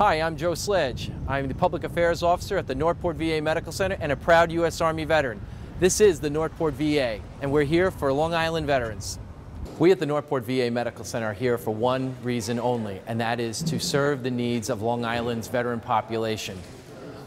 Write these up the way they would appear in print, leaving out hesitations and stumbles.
Hi, I'm Joe Sledge. I'm the Public Affairs Officer at the Northport VA Medical Center and a proud U.S. Army veteran. This is the Northport VA, and we're here for Long Island veterans. We at the Northport VA Medical Center are here for one reason only, and that is to serve the needs of Long Island's veteran population.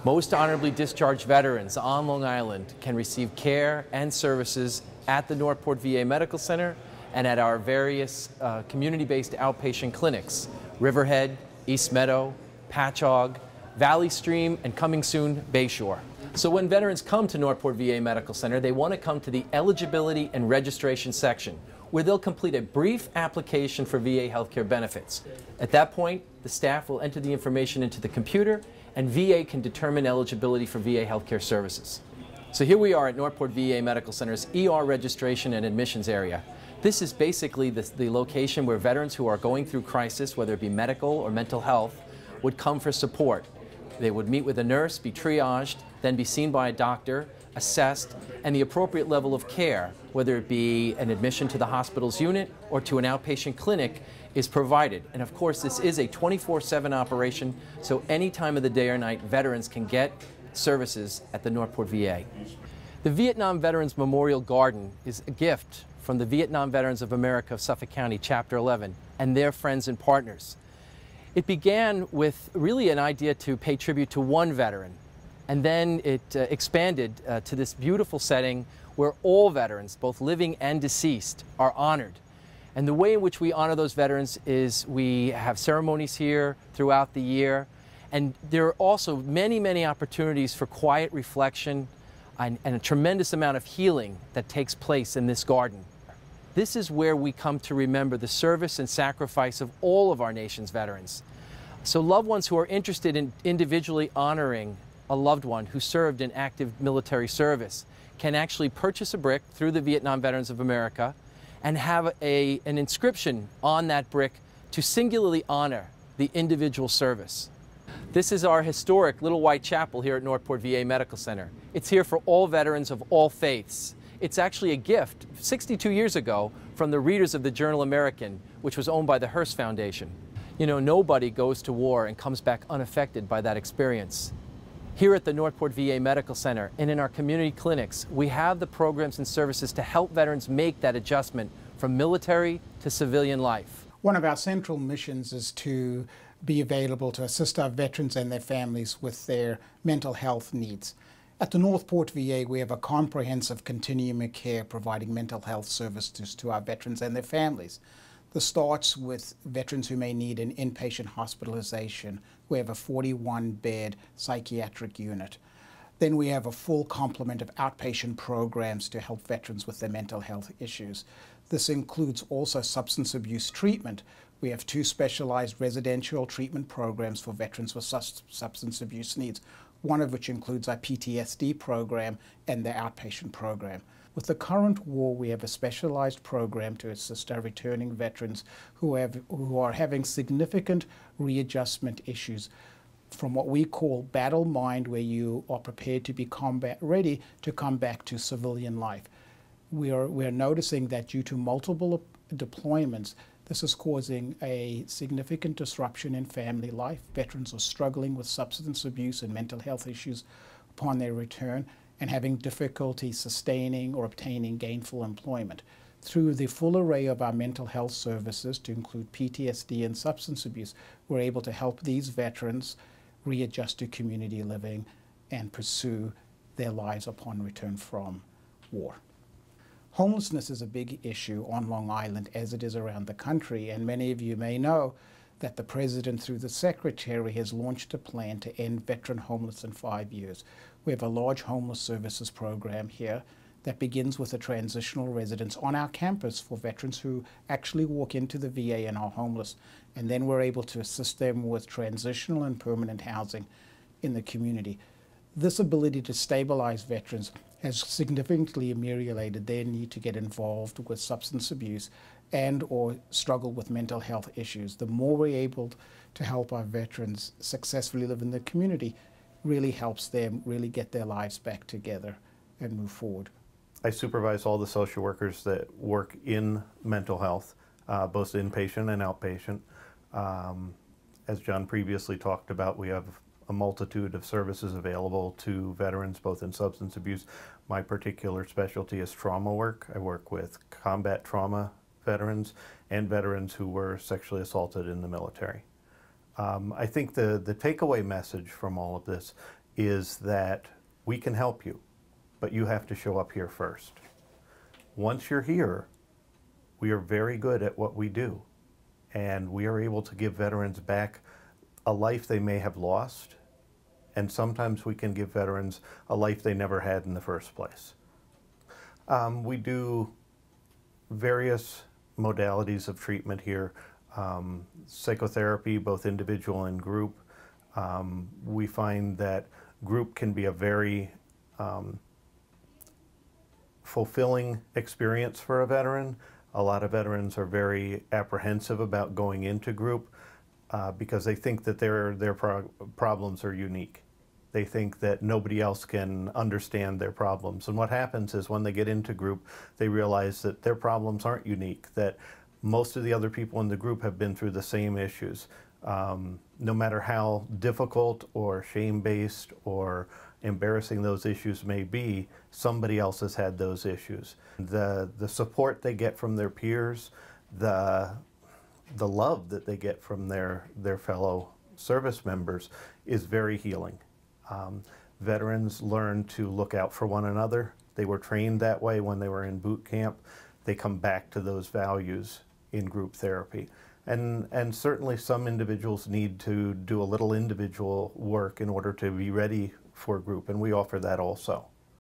Most honorably discharged veterans on Long Island can receive care and services at the Northport VA Medical Center and at our various community-based outpatient clinics, Riverhead, East Meadow, Patchogue, Valley Stream, and coming soon, Bayshore. So when veterans come to Northport VA Medical Center, they want to come to the eligibility and registration section, where they'll complete a brief application for VA healthcare benefits. At that point, the staff will enter the information into the computer, and VA can determine eligibility for VA healthcare services. So here we are at Northport VA Medical Center's ER registration and admissions area. This is basically the location where veterans who are going through crisis, whether it be medical or mental health, would come for support. They would meet with a nurse, be triaged, then be seen by a doctor, assessed, and the appropriate level of care, whether it be an admission to the hospital's unit or to an outpatient clinic, is provided. And of course, this is a 24/7 operation, so any time of the day or night, veterans can get services at the Northport VA. The Vietnam Veterans Memorial Garden is a gift from the Vietnam Veterans of America of Suffolk County, Chapter 11, and their friends and partners. It began with really an idea to pay tribute to one veteran, and then it expanded to this beautiful setting where all veterans, both living and deceased, are honored. And the way in which we honor those veterans is we have ceremonies here throughout the year, and there are also many, many opportunities for quiet reflection and a tremendous amount of healing that takes place in this garden. This is where we come to remember the service and sacrifice of all of our nation's veterans. So loved ones who are interested in individually honoring a loved one who served in active military service can actually purchase a brick through the Vietnam Veterans of America and have an inscription on that brick to singularly honor the individual service. This is our historic Little White Chapel here at Northport VA Medical Center. It's here for all veterans of all faiths. It's actually a gift 62 years ago from the readers of the Journal American, which was owned by the Hearst Foundation. You know, nobody goes to war and comes back unaffected by that experience. Here at the Northport VA Medical Center and in our community clinics, we have the programs and services to help veterans make that adjustment from military to civilian life. One of our central missions is to be available to assist our veterans and their families with their mental health needs. At the Northport VA, we have a comprehensive continuum of care providing mental health services to our veterans and their families. This starts with veterans who may need an inpatient hospitalization. We have a 41-bed psychiatric unit. Then we have a full complement of outpatient programs to help veterans with their mental health issues. This includes also substance abuse treatment. We have 2 specialized residential treatment programs for veterans with substance abuse needs, one of which includes our PTSD program and the outpatient program. With the current war, we have a specialized program to assist our returning veterans who are having significant readjustment issues, from what we call battle mind, where you are prepared to be combat ready to come back to civilian life. We are noticing that due to multiple deployments, this is causing a significant disruption in family life. Veterans are struggling with substance abuse and mental health issues upon their return and having difficulty sustaining or obtaining gainful employment. Through the full array of our mental health services, to include PTSD and substance abuse, we're able to help these veterans readjust to community living and pursue their lives upon return from war. Homelessness is a big issue on Long Island, as it is around the country, and many of you may know that the President, through the Secretary, has launched a plan to end veteran homelessness in 5 years. We have a large homeless services program here that begins with a transitional residence on our campus for veterans who actually walk into the VA and are homeless, and then we're able to assist them with transitional and permanent housing in the community. This ability to stabilize veterans has significantly ameliorated their need to get involved with substance abuse and or struggle with mental health issues. The more we're able to help our veterans successfully live in the community really helps them really get their lives back together and move forward. I supervise all the social workers that work in mental health, both inpatient and outpatient. as John previously talked about, we have a multitude of services available to veterans, both in substance abuse. My particular specialty is trauma work. I work with combat trauma veterans and veterans who were sexually assaulted in the military. I think the takeaway message from all of this is that we can help you, but you have to show up here first. Once you're here, we are very good at what we do, and we are able to give veterans back a life they may have lost, and sometimes we can give veterans a life they never had in the first place. We do various modalities of treatment here, psychotherapy, both individual and group. We find that group can be a very fulfilling experience for a veteran. A lot of veterans are very apprehensive about going into group because they think that their problems are unique. They think that nobody else can understand their problems. And what happens is when they get into group, they realize that their problems aren't unique, that most of the other people in the group have been through the same issues. No matter how difficult or shame-based or embarrassing those issues may be, somebody else has had those issues. The support they get from their peers, the love that they get from their fellow service members is very healing. Veterans learn to look out for one another. They were trained that way when they were in boot camp. They come back to those values in group therapy. And certainly some individuals need to do a little individual work in order to be ready for group, and we offer that also.